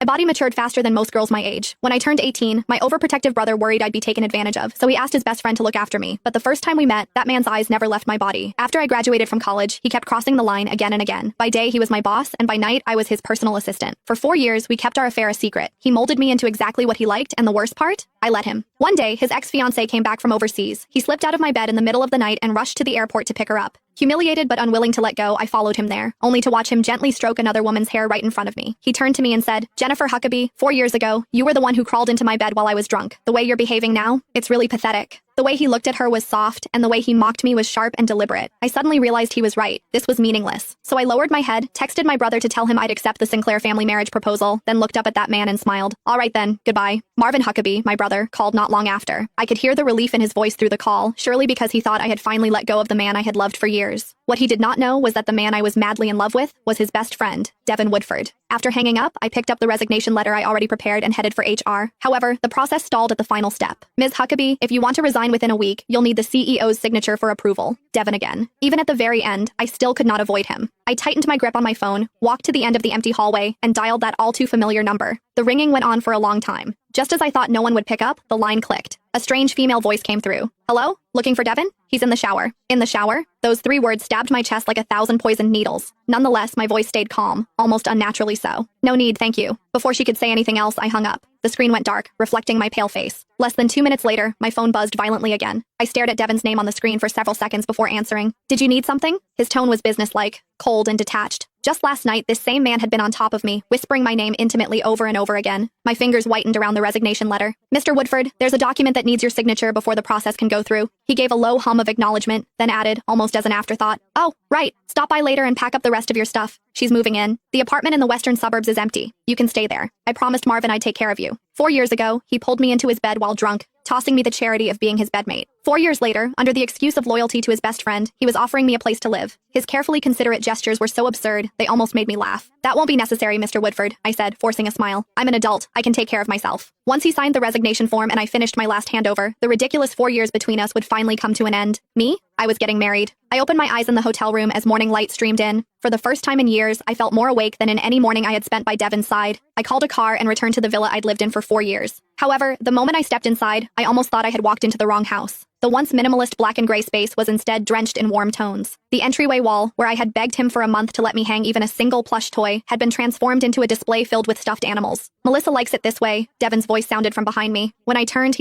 My body matured faster than most girls my age. When I turned 18, my overprotective brother worried I'd be taken advantage of, so he asked his best friend to look after me. But the first time we met, that man's eyes never left my body. After I graduated from college, he kept crossing the line again and again. By day, he was my boss, and by night, I was his personal assistant. For 4 years, we kept our affair a secret. He molded me into exactly what he liked, and the worst part? I let him. One day, his ex-fiancée came back from overseas. He slipped out of my bed in the middle of the night and rushed to the airport to pick her up. Humiliated but unwilling to let go, I followed him there, only to watch him gently stroke another woman's hair right in front of me. He turned to me and said, "Jennifer Huckabee, 4 years ago, you were the one who crawled into my bed while I was drunk. The way you're behaving now, it's really pathetic." The way he looked at her was soft, and the way he mocked me was sharp and deliberate. I suddenly realized he was right. This was meaningless. So I lowered my head, texted my brother to tell him I'd accept the Sinclair family marriage proposal, then looked up at that man and smiled. "All right then, goodbye." Marvin Huckabee, my brother, called not long after. I could hear the relief in his voice through the call, surely because he thought I had finally let go of the man I had loved for years. What he did not know was that the man I was madly in love with was his best friend, Devin Woodford. After hanging up, I picked up the resignation letter I already prepared and headed for HR. However, the process stalled at the final step. "Ms. Huckabee, if you want to resign within a week, you'll need the CEO's signature for approval." Devin again. Even at the very end, I still could not avoid him. I tightened my grip on my phone, walked to the end of the empty hallway, and dialed that all-too-familiar number. The ringing went on for a long time. Just as I thought no one would pick up, the line clicked. A strange female voice came through. "Hello? Looking for Devin? He's in the shower." In the shower? Those 3 words stabbed my chest like 1,000 poisoned needles. Nonetheless, my voice stayed calm, almost unnaturally so. "No need, thank you." Before she could say anything else, I hung up. The screen went dark, reflecting my pale face. Less than 2 minutes later, my phone buzzed violently again. I stared at Devin's name on the screen for several seconds before answering. "Did you need something?" His tone was businesslike, cold and detached. Just last night, this same man had been on top of me, whispering my name intimately over and over again. My fingers whitened around the resignation letter. "Mr. Woodford, there's a document that needs your signature before the process can go through." He gave a low hum of acknowledgement, then added, almost as an afterthought, "Oh, right. Stop by later and pack up the rest of your stuff. She's moving in. The apartment in the western suburbs is empty. You can stay there. I promised Marvin I'd take care of you." 4 years ago, he pulled me into his bed while drunk, tossing me the charity of being his bedmate. 4 years later, under the excuse of loyalty to his best friend, he was offering me a place to live. His carefully considerate gestures were so absurd, they almost made me laugh. "That won't be necessary, Mr. Woodford," I said, forcing a smile. "I'm an adult. I can take care of myself." Once he signed the resignation form and I finished my last handover, the ridiculous 4 years between us would finally come to an end. Me? I was getting married. I opened my eyes in the hotel room as morning light streamed in. For the first time in years, I felt more awake than in any morning I had spent by Devin's side. I called a car and returned to the villa I'd lived in for 4 years. However, the moment I stepped inside, I almost thought I had walked into the wrong house. The once minimalist black and gray space was instead drenched in warm tones. The entryway wall, where I had begged him for a month to let me hang even a single plush toy, had been transformed into a display filled with stuffed animals. "Melissa likes it this way," Devin's voice sounded from behind me. When I turned,